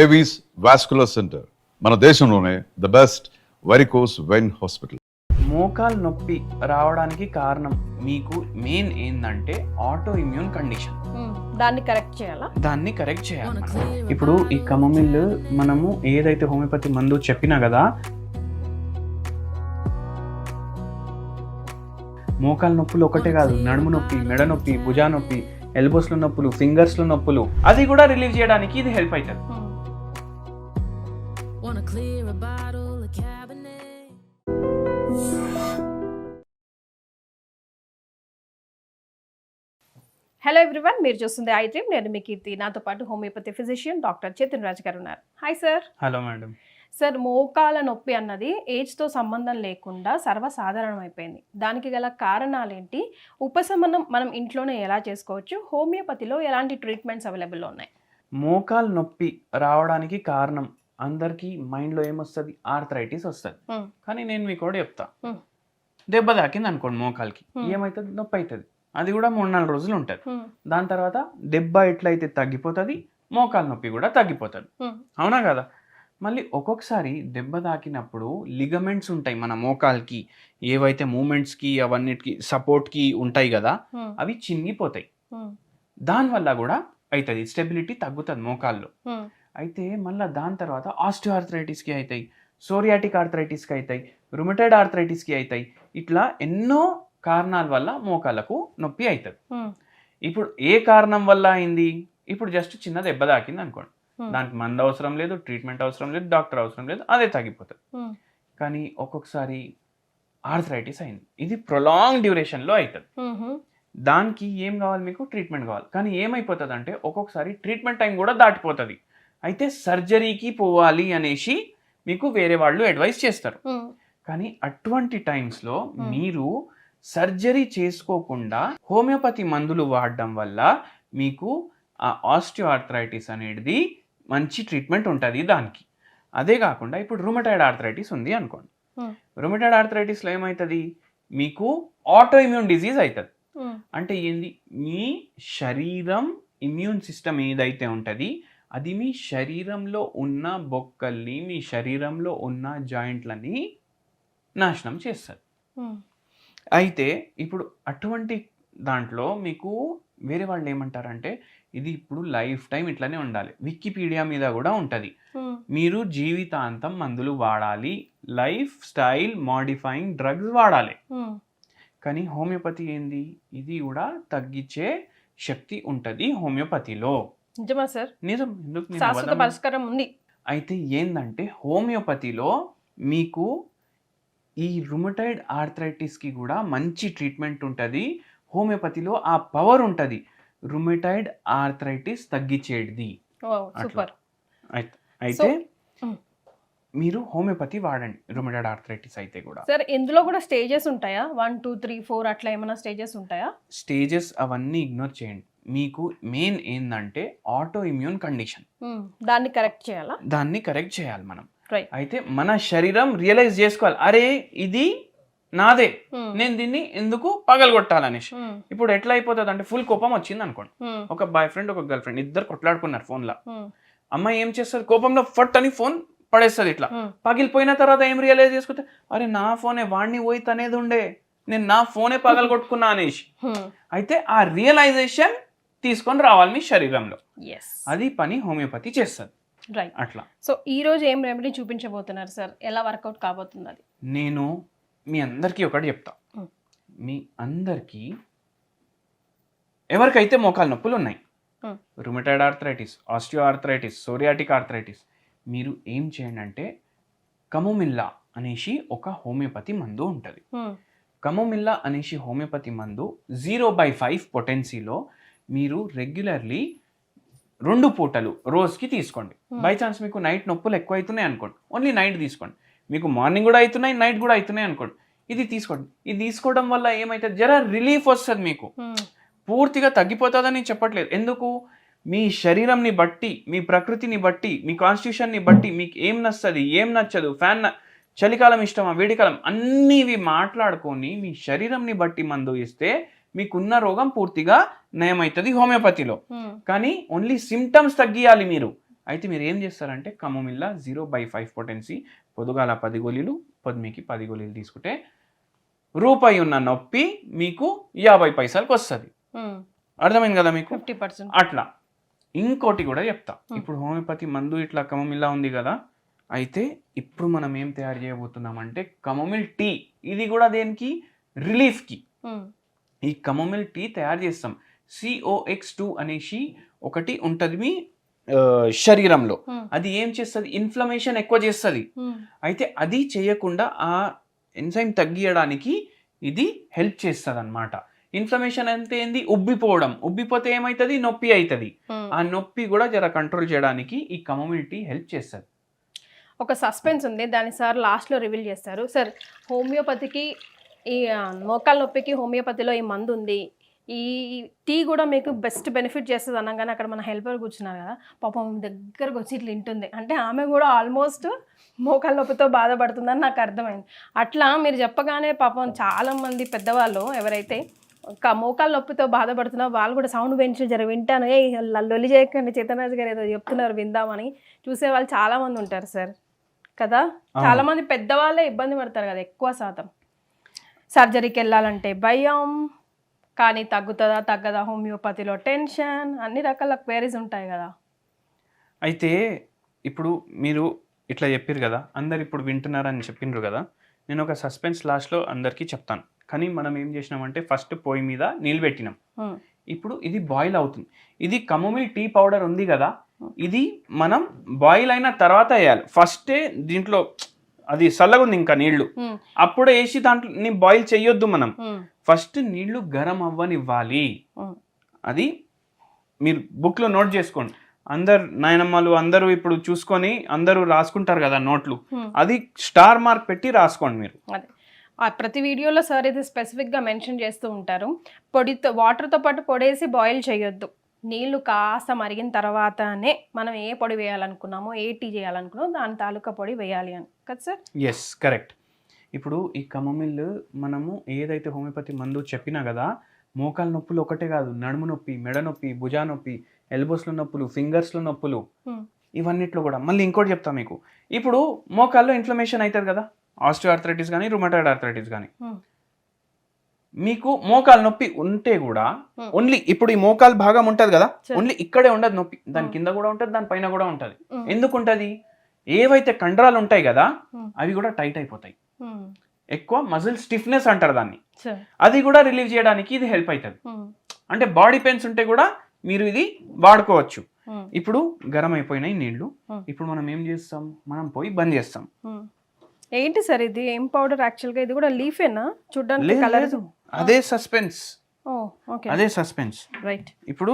Avis vascular centre మన దేశంలోనే the best varicose vein hospital. మోకాలు నొప్పి రావడానికి కారణం మీకు మెయిన్ ఏంటంటే ఆటో ఇమ్యూన్ కండిషన్. దాన్ని కరెక్ట్ చేయాలా? దాన్ని కరెక్ట్ చేయాలి. ఇప్పుడు ఈ కమమిల్ మనము ఏదైతే హోమియోపతి మందు చెప్పినా కదా, మోకాలు నొప్పులు ఒకటే కాదు, నడుము నొప్పి, మెడ నొప్పి, భుజా నొప్పి, ఎల్బోస్లో నొప్పులు, ఫింగర్స్లో నొప్పులు, అది కూడా రిలీవ్ చేయడానికి ఇది హెల్ప్ అవుతుంది. హలో ఎవ్రీవన్, మీరు చూస్తుంది ఐ డ్రీమ్. నేను మీ కీర్తి. నాతో పాటు homeopathy physician doctor Chetan Raj గారు ఉన్నారు. Hi sir. Hello madam. Sir, మోకాల నొప్పి అన్నది ఏజ్తో సంబంధం లేకుండా సర్వసాధారణం అయిపోయింది. దానికి గల కారణాలేంటి? ఉపశమనం మనం ఇంట్లోనే ఎలా చేసుకోవచ్చు? హోమియోపతిలో ఎలాంటి ట్రీట్మెంట్స్ అవైలబుల్లో ఉన్నాయి? మోకాలు నొప్పి రావడానికి కారణం అందరికీ మైండ్లో ఏమొస్తుంది? ఆర్థరైటిస్ వస్తుంది. కానీ నేను మీకు కూడా చెప్తా, దెబ్బ తాకింది అనుకోండి మోకాలకి, ఏమవుతుంది? నొప్పి అవుతుంది. అది కూడా 3-4 రోజులు ఉంటుంది. దాని తర్వాత దెబ్బ ఎట్లయితే తగ్గిపోతుంది, మోకాలు నొప్పి కూడా తగ్గిపోతుంది. అవునా కదా? మళ్ళీ ఒక్కొక్కసారి దెబ్బ తాకినప్పుడు లిగమెంట్స్ ఉంటాయి మన మోకాల్కి, ఏవైతే మూమెంట్స్కి అవన్నిటికి సపోర్ట్కి ఉంటాయి కదా, అవి చినిగిపోతాయి. దానివల్ల కూడా అవుతుంది, స్టెబిలిటీ తగ్గుతుంది మోకాల్లో. అయితే మళ్ళీ దాని తర్వాత ఆస్టియోఆర్థరైటిస్కి అవుతాయి, సోరియాటిక్ ఆర్థరైటిస్కి అవుతాయి, రుమటైడ్ ఆర్థరైటిస్కి అవుతాయి. ఇట్లా ఎన్నో కారణాల వల్ల మోకాళ్ళకు నొప్పి అవుతుంది. ఇప్పుడు ఏ కారణం వల్ల అయింది? ఇప్పుడు జస్ట్ చిన్న దెబ్బ తాకింది అనుకోండి, దానికి మందు అవసరం లేదు, ట్రీట్మెంట్ అవసరం లేదు, డాక్టర్ అవసరం లేదు, అదే తగ్గిపోతుంది. కానీ ఒక్కొక్కసారి ఆర్థరైటిస్ అయింది, ఇది ప్రొలాంగ్ డ్యూరేషన్లో అవుతుంది. దానికి ఏం కావాలి? మీకు ట్రీట్మెంట్ కావాలి. కానీ ఏమైపోతుంది అంటే ఒక్కొక్కసారి ట్రీట్మెంట్ టైం కూడా దాటిపోతుంది. అయితే సర్జరీకి పోవాలి అనేసి మీకు వేరే వాళ్ళు అడ్వైస్ చేస్తారు. కానీ అటువంటి టైమ్స్లో మీరు సర్జరీ చేసుకోకుండా హోమియోపతి మందులు వాడడం వల్ల మీకు ఆ ఆస్టియోఆర్థరైటిస్ అనేది మంచి ట్రీట్మెంట్ ఉంటుంది దానికి. అదే కాకుండా ఇప్పుడు రుమటైడ్ ఆర్థరైటిస్ ఉంది అనుకోండి, రుమటైడ్ ఆర్థరైటిస్లో ఏమవుతుంది? మీకు ఆటో ఇమ్యూన్ డిజీజ్ అవుతుంది. అంటే ఏంది? మీ శరీరం ఇమ్యూన్ సిస్టమ్ ఏదైతే ఉంటుంది అది మీ శరీరంలో ఉన్న బొక్కల్ని, మీ శరీరంలో ఉన్న జాయింట్లని నాశనం చేస్తుంది. అయితే ఇప్పుడు అటువంటి దాంట్లో మీకు వేరే వాళ్ళు ఏమంటారంటే ఇది ఇప్పుడు లైఫ్ టైం ఇట్లానే ఉండాలి. వికీపీడియా మీద కూడా ఉంటుంది, మీరు జీవితాంతం మందులు వాడాలి, లైఫ్ స్టైల్ మాడిఫైయింగ్ డ్రగ్స్ వాడాలి. కానీ హోమియోపతి ఏంది? ఇది కూడా తగ్గించే శక్తి ఉంటుంది హోమియోపతిలో. నిజమా సార్? నిజం. శాశ్వత పరిష్కారం ఉంది. అయితే ఏంటంటే హోమియోపతిలో మీకు ఈ రుమటైడ్ ఆర్థరైటిస్కి కూడా మంచి ట్రీట్మెంట్ ఉంటుంది. హోమియోపతిలో ఆ పవర్ ఉంటుంది రుమటైడ్ ఆర్థరైటిస్ తగ్గించేది. అయితే మీరు హోమియోపతి వాడండి రుమటైడ్ ఆర్థరైటిస్ అయితే కూడా. సార్, ఇందులో కూడా స్టేజెస్ ఉంటాయా? 1, 2, 3, 4 అట్లా ఏమైనా స్టేజెస్ ఉంటాయా? స్టేజెస్ అవన్నీ ఇగ్నోర్ చేయండి. మీకు మెయిన్ ఏంటంటే ఆటో ఇమ్యూన్ కండిషన్, దాన్ని కరెక్ట్ చేయాలా? దాన్ని కరెక్ట్ చేయాలి మనం. అయితే మన శరీరం రియలైజ్ చేసుకోవాలి, అరే ఇది నాదే, నేను దీన్ని ఎందుకు పగలగొట్టాలనేసి. ఇప్పుడు ఎట్లా అయిపోతుంది అంటే ఫుల్ కోపం వచ్చింది అనుకోండి, ఒక బాయ్ ఫ్రెండ్ ఒక గర్ల్ ఫ్రెండ్ ఇద్దరు కొట్లాడుకున్నారు ఫోన్లో. అమ్మాయి ఏం చేస్తుంది? కోపంలో ఫట్ అని ఫోన్ పడేస్తుంది. ఇట్లా పగిలిపోయిన తర్వాత ఏం రియలైజ్ చేసుకుంటే, అరే నా ఫోనే వాడిని పోయి తనేది ఉండే, నేను నా ఫోనే పగలగొట్టుకున్నా అనేసి. అయితే ఆ రియలైజేషన్ తీసుకొని రావాలి మీ శరీరంలో. అది పని హోమియోపతి చేస్తుంది. రైట్. అట్లా. సో ఈ రోజు ఏం రెమెడీ చూపించబోతున్నారు సార్? ఎలా వర్కౌట్ కాబోతుంది అది? నేను మీ అందరికీ ఒకటి చెప్తా. మీ అందరికీ ఎవరికైతే మోకాలు నొప్పులు ఉన్నాయి, rheumatoid arthritis, osteoarthritis, psoriatic arthritis, మీరు ఏం చేయండి అంటే కమోమిల్లా అనేసి ఒక హోమియోపతి మందు ఉంటుంది. కమోమిల్లా అనేసి హోమియోపతి మందు 0/5 పొటెన్సీలో మీరు రెగ్యులర్లీ 2 పూటలు రోజుకి తీసుకోండి. బై ఛాన్స్ మీకు నైట్ నొప్పులు ఎక్కువ అవుతున్నాయి అనుకోండి, ఓన్లీ నైట్ తీసుకోండి. మీకు మార్నింగ్ కూడా అవుతున్నాయి, నైట్ కూడా అవుతున్నాయి అనుకోండి, ఇది తీసుకోండి. ఇది తీసుకోవడం వల్ల ఏమవుతుంది? జర రిలీఫ్ వస్తుంది. మీకు పూర్తిగా తగ్గిపోతుందని చెప్పట్లేదు. ఎందుకు? మీ శరీరంని బట్టి, మీ ప్రకృతిని బట్టి, మీ కాన్స్టిట్యూషన్ని బట్టి మీకు ఏం నచ్చదు, ఏం నచ్చదు, చలికాలం ఇష్టమా, వేడికాలం, అన్నీ ఇవి మాట్లాడుకొని మీ శరీరంని బట్టి మందు ఇస్తే మీకున్న రోగం పూర్తిగా నయమవుతుంది హోమియోపతిలో. కానీ ఓన్లీ సిమ్టమ్స్ తగ్గియాలి మీరు, అయితే మీరు ఏం చేస్తారంటే కమోమిల్లా 0/5 పొటెన్సీ పొద్దుగాల 10 గోళీలు పొద్దుమికి 10 గోళీలు తీసుకుంటే రూపాయి ఉన్న నొప్పి మీకు 50 పైసలకు వస్తుంది. అర్థమైంది కదా మీకు? 50%. అట్లా ఇంకోటి కూడా చెప్తా. ఇప్పుడు హోమియోపతి మందు ఇట్లా కమోమిల్లా ఉంది కదా, అయితే ఇప్పుడు మనం ఏం తయారు చేయబోతున్నామంటే కమోమిల్ టీ. ఇది కూడా దేనికి? రిలీఫ్కి. ఈ కమోమిల్ టీ తయారు చేస్తాం. COX2 అనేసి ఒకటి ఉంటుంది మీ శరీరంలో. అది ఏం చేస్తుంది? ఇన్ఫ్లమేషన్ ఎక్కువ చేస్తుంది. అయితే అది చేయకుండా ఆ ఎంజైమ్ తగ్గియడానికి ఇది హెల్ప్ చేస్తుంది అన్నమాట. ఇన్ఫ్లమేషన్ అంటే ఏంది? ఉబ్బిపోవడం. ఉబ్బిపోతే ఏమవుతుంది? నొప్పి అవుతుంది. ఆ నొప్పి కూడా జర కంట్రోల్ చేయడానికి ఈ కమోమిల్ టీ హెల్ప్ చేస్తుంది. ఒక సస్పెన్స్ ఉంది, దాని సార్ లాస్ట్లో రివీల్ చేస్తారు. సార్ హోమియోపతికి ఈ మోకాల నొప్పికి హోమియోపతిలో ఈ మందు ఉంది, ఈ టీ కూడా మీకు బెస్ట్ బెనిఫిట్ చేస్తుంది అనగానే అక్కడ మన హెల్పర్ కూర్చున్నారు కదా, పాపం దగ్గరకు వచ్చి ఇట్లా వింటుంది అంటే ఆమె కూడా ఆల్మోస్ట్ మోకాల నొప్పితో బాధపడుతుందని నాకు అర్థమైంది. అట్లా మీరు చెప్పగానే పాపం చాలామంది పెద్దవాళ్ళు ఎవరైతే మోకాల నొప్పితో బాధపడుతున్నారు వాళ్ళు కూడా సౌండ్ పెంచి జర వింటాను, ఏ లొల్లి చేయకండి చేతనరాజు గారు ఏదో చెప్తున్నారు విందామని చూసే వాళ్ళు చాలామంది ఉంటారు సార్ కదా. చాలామంది పెద్దవాళ్ళే ఇబ్బంది పడతారు కదా ఎక్కువ శాతం. సర్జరీకి వెళ్ళాలంటే భయం, కానీ తగ్గుతుందా తగ్గదా, హోమియోపతిలో టెన్షన్, అన్ని రకాల క్వేరీస్ ఉంటాయి కదా. అయితే ఇప్పుడు మీరు ఇట్లా చెప్పారు కదా, అందరు ఇప్పుడు వింటున్నారని చెప్పిండ్రు కదా, నేను ఒక సస్పెన్స్ లాస్ట్లో అందరికీ చెప్తాను. కానీ మనం ఏం చేసినామంటే ఫస్ట్ పొయ్యి మీద నీళ్ళు పెట్టినాం. ఇప్పుడు ఇది బాయిల్ అవుతుంది. ఇది కమోమిల్ టీ పౌడర్ ఉంది కదా, ఇది మనం బాయిల్ అయిన తర్వాత వేయాలి. ఫస్టే దీంట్లో అది చల్లగుంది ఇంకా నీళ్లు, అప్పుడే వేసి దాంట్లో బాయిల్ చెయ్యొద్దు. మనం ఫస్ట్ నీళ్లు గరం అవ్వనివ్వాలి. అది మీరు బుక్లో నోట్ చేసుకోండి. అందరు నాయనమ్మలు అందరూ ఇప్పుడు చూసుకొని అందరూ రాసుకుంటారు కదా నోట్లు, అది స్టార్ మార్క్ పెట్టి రాసుకోండి మీరు. ప్రతి వీడియోలో సార్ ఇది స్పెసిఫిక్గా మెన్షన్ చేస్తూ ఉంటారు. పొడితో వాటర్తో పాటు పొడేసి బాయిల్ చేయొద్దు, నీళ్లు కాస్త మరిగిన తర్వాతనే మనం ఏ పొడి వేయాలనుకున్నామో, ఏ టీ చేయాలనుకున్నామో దాని తాలూకా పొడి వేయాలి అని కదా సార్? Yes, correct. ఇప్పుడు ఈ కమోమిల్ మనము ఏదైతే హోమియోపతి మందు చెప్పినా కదా, మోకాల నొప్పులు ఒకటే కాదు, నడుము నొప్పి, మెడ నొప్పి, భుజా నొప్పి, ఎల్బోస్లో నొప్పులు, ఫింగర్స్లో నొప్పులు, ఇవన్నిట్లో కూడా. మళ్ళీ ఇంకోటి చెప్తా మీకు, ఇప్పుడు మోకాల్లో ఇన్ఫ్లమేషన్ అవుతుంది కదా, ఆస్టియో ఆర్థరైటిస్ కానీ రుమటాయిడ్ ఆర్థరైటిస్ కానీ, మీకు మోకాలు నొప్పి ఉంటే కూడా ఓన్లీ ఇప్పుడు ఈ మోకాలు భాగం ఉంటది కదా, ఓన్లీ ఇక్కడే ఉండదు నొప్పి, దాని కింద కూడా ఉంటది, దాని పైన కూడా ఉంటది. ఎందుకు ఉంటది? ఏవైతే కండరాలు ఉంటాయి కదా అవి కూడా టైట్ అయిపోతాయి, ఎక్కువ మజిల్ స్టిఫ్నెస్ అంటారు దాన్ని, అది కూడా రిలీవ్ చేయడానికి ఇది హెల్ప్ అవుతుంది. అంటే బాడీ పెయిన్స్ ఉంటే కూడా మీరు ఇది వాడుకోవచ్చు. ఇప్పుడు గరం అయిపోయినాయి నీళ్లు, ఇప్పుడు మనం ఏం చేస్తాం? మనం పోయి బంద్ చేస్తాం. ఏంటి సార్ ఇది? ఏం పౌడర్ యాక్చువల్గా? ఇది కూడా లీఫేనా చూడడానికి? కలర్ అదే సస్పెన్స్, ఓకే అదే సస్పెన్స్. రైట్. ఇప్పుడు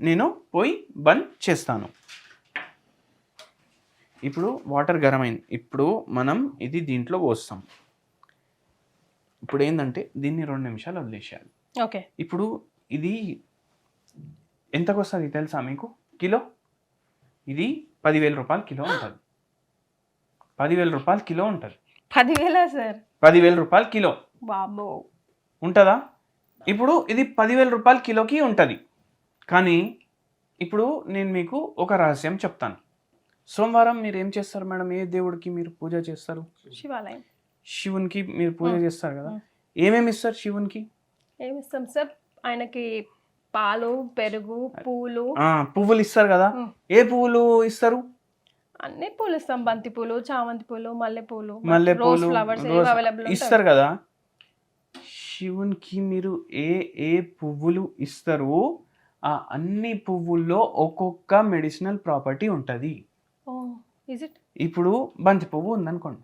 నేను పోయి బంద్ చేస్తాను. ఇప్పుడు వాటర్ గరం అయింది, ఇప్పుడు మనం ఇది దీంట్లో పోస్తాం. ఇప్పుడు ఏంటంటే దీన్ని 2 నిమిషాలు వదిలేసేయాలి. ఓకే. ఇప్పుడు ఇది ఎంతకు వస్తుంది తెలుసా మీకు? కిలో ఇది 10,000 రూపాయలు కిలో ఉంటుంది. 10,000 రూపాయలు కిలో ఉంటుంది. 10,000 సార్? 10,000 రూపాయలు కిలో బాబో ఉంటుందా? ఇప్పుడు ఇది 10,000 రూపాయలు కిలోకి ఉంటుంది. కానీ ఇప్పుడు నేను మీకు ఒక రహస్యం చెప్తాను. సోమవారం మీరు ఏం చేస్తారు మేడం? ఏ దేవుడికి మీరు పూజ చేస్తారు? శివాలయం. శివునికి మీరు పూజ చేస్తారు కదా, ఏమేమి ఇస్తారు శివునికి? ఏమిస్తాం సార్? ఆయనకి పాలు, పెరుగు, పూలు. పువ్వులు ఇస్తారు కదా, ఏ పువ్వులు ఇస్తారు? అన్ని పూలు ఇస్తాం, బంతి పూలు, చామంతి పూలు, మల్లెపూలు, ఫ్లవర్స్ ఇస్తారు కదా. శివునికి మీరు ఏ ఏ పువ్వులు ఇస్తారు, ఆ అన్ని పువ్వుల్లో ఒక్కొక్క మెడిసినల్ ప్రాపర్టీ ఉంటుంది. ఇప్పుడు బంతి పువ్వు ఉందనుకోండి,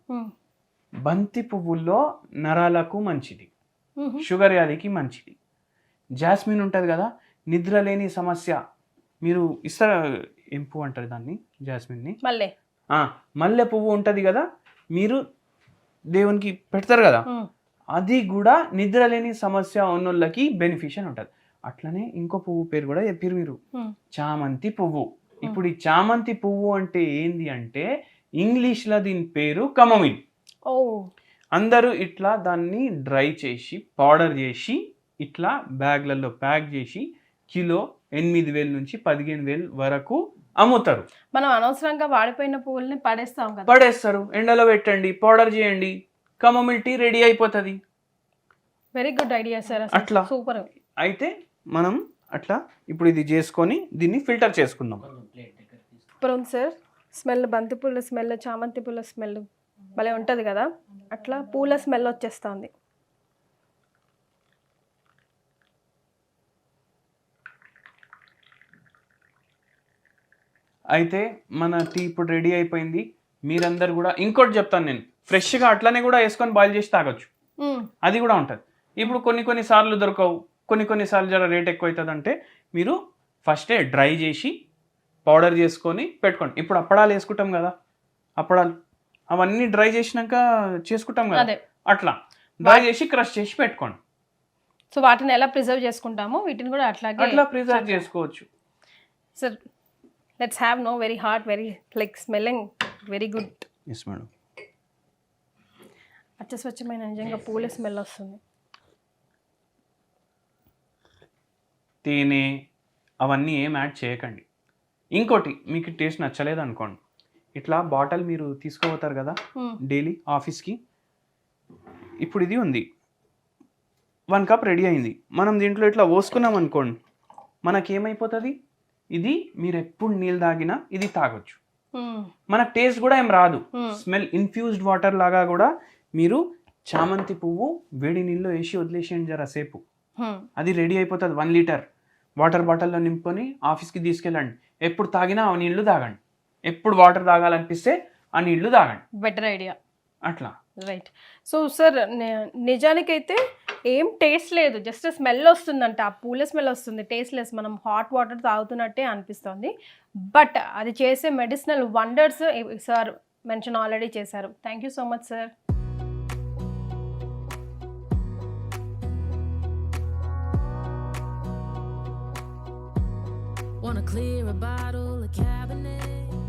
బంతి పువ్వుల్లో నరాలకు మంచిది, షుగర్ వ్యాధికి మంచిది. జాస్మిన్ ఉంటుంది కదా, నిద్ర లేని సమస్య మీరు ఇస్తారు. ఏం పువ్వు అంటారు దాన్ని? జాస్మిన్ని. మల్లె పువ్వు ఉంటుంది కదా, మీరు దేవునికి పెడతారు కదా, అది కూడా నిద్ర లేని సమస్య ఉన్నోళ్ళకి బెనిఫిషియల్ ఉంటుంది. అట్లనే ఇంకో పువ్వు పేరు కూడా చెప్పారు మీరు, చామంతి పువ్వు. ఇప్పుడు ఈ చామంతి పువ్వు అంటే ఏంది అంటే ఇంగ్లీష్లో దీని పేరు కమోమిల్. అందరూ ఇట్లా దాన్ని డ్రై చేసి పౌడర్ చేసి ఇట్లా బ్యాగ్లలో ప్యాక్ చేసి కిలో 8,000 నుంచి 15,000 వరకు అమ్ముతారు. మనం అనవసరంగా వాడిపోయిన పువ్వుల్ని పడేస్తాం కదా. పడేస్తారు, ఎండలో పెట్టండి, పౌడర్ చేయండి, కమోమిల్ టీ రెడీ అయిపోతుంది. Very good idea sir. అట్లా. సూపర్. అయితే మనం అట్లా ఇప్పుడు ఇది చేసుకొని దీన్ని ఫిల్టర్ చేసుకుందాం. సూపర్ ఉంది సార్. స్మెల్, బంతి పూల స్మెల్, చామంతి పూల స్మెల్ భలే ఉంటుంది కదా. అట్లా పూల స్మెల్ వచ్చేస్తుంది. అయితే మన టీ ఇప్పుడు రెడీ అయిపోయింది. మీరందరు కూడా ఇంకోటి చెప్తాను నేను, ఫ్రెష్గా అట్లనే కూడా వేసుకొని బాయిల్ చేసి తాగొచ్చు, అది కూడా ఉంటుంది. ఇప్పుడు కొన్ని సార్లు దొరకవు, కొన్ని సార్లు జర రేట్ ఎక్కువ అవుతుంది అంటే మీరు ఫస్టే డ్రై చేసి పౌడర్ చేసుకొని పెట్టుకోండి. ఇప్పుడు అప్పడాలు వేసుకుంటాం కదా, అప్పడాలు అవన్నీ డ్రై చేసినాక చేసుకుంటాం కదా, అదే అట్లా డ్రై చేసి క్రష్ చేసి పెట్టుకోండి. సో వాటిని ఎలా ప్రిజర్వ్ చేసుకుంటామో వీటిని కూడా అట్లాగే అట్లా ప్రిజర్వ్ చేసుకోవచ్చు. Sir let's have no very hot, very like smelling very good. Yes madam. స్వచ్ఛమైన నిజంగా పూల స్మెల్ వస్తుంది. తేనె అవన్నీ ఏం యాడ్ చేయకండి. ఇంకోటి, మీకు టేస్ట్ నచ్చలేదు అనుకోండి, ఇట్లా బాటిల్ మీరు తీసుకుపోతారు కదా డైలీ ఆఫీస్కి, ఇప్పుడు ఇది ఉంది 1 కప్ రెడీ అయింది, మనం దీంట్లో ఇట్లా పోసుకున్నాం అనుకోండి, మనకేమైపోతుంది, ఇది మీరు ఎప్పుడు నీళ్ళు తాగినా ఇది తాగొచ్చు. మనకు టేస్ట్ కూడా ఏం రాదు, స్మెల్ ఇన్ఫ్యూజ్డ్ వాటర్ లాగా కూడా. మీరు చామంతి పువ్వు వేడి నీళ్ళు వేసి వదిలేసేయండి జరసేపు, అది రెడీ అయిపోతుంది. 1 లీటర్ వాటర్ బాటిల్లో నింపుకొని ఆఫీస్కి తీసుకెళ్ళండి. ఎప్పుడు తాగినా ఆ నీళ్లు తాగండి, ఎప్పుడు వాటర్ తాగాలనిపిస్తే ఆ నీళ్లు తాగండి. Better idea. అట్లా. రైట్. సో సార్ నిజానికైతే ఏం టేస్ట్ లేదు, జస్ట్ స్మెల్ వస్తుందంట, ఆ పూల స్మెల్ వస్తుంది, టేస్ట్ లెస్. మనం హాట్ వాటర్ తాగుతున్నట్టే అనిపిస్తుంది. బట్ అది చేసే medicinal wonders sir mention already చేశారు. Thank you so much sir. Wanna clear a bottle of Cabernet.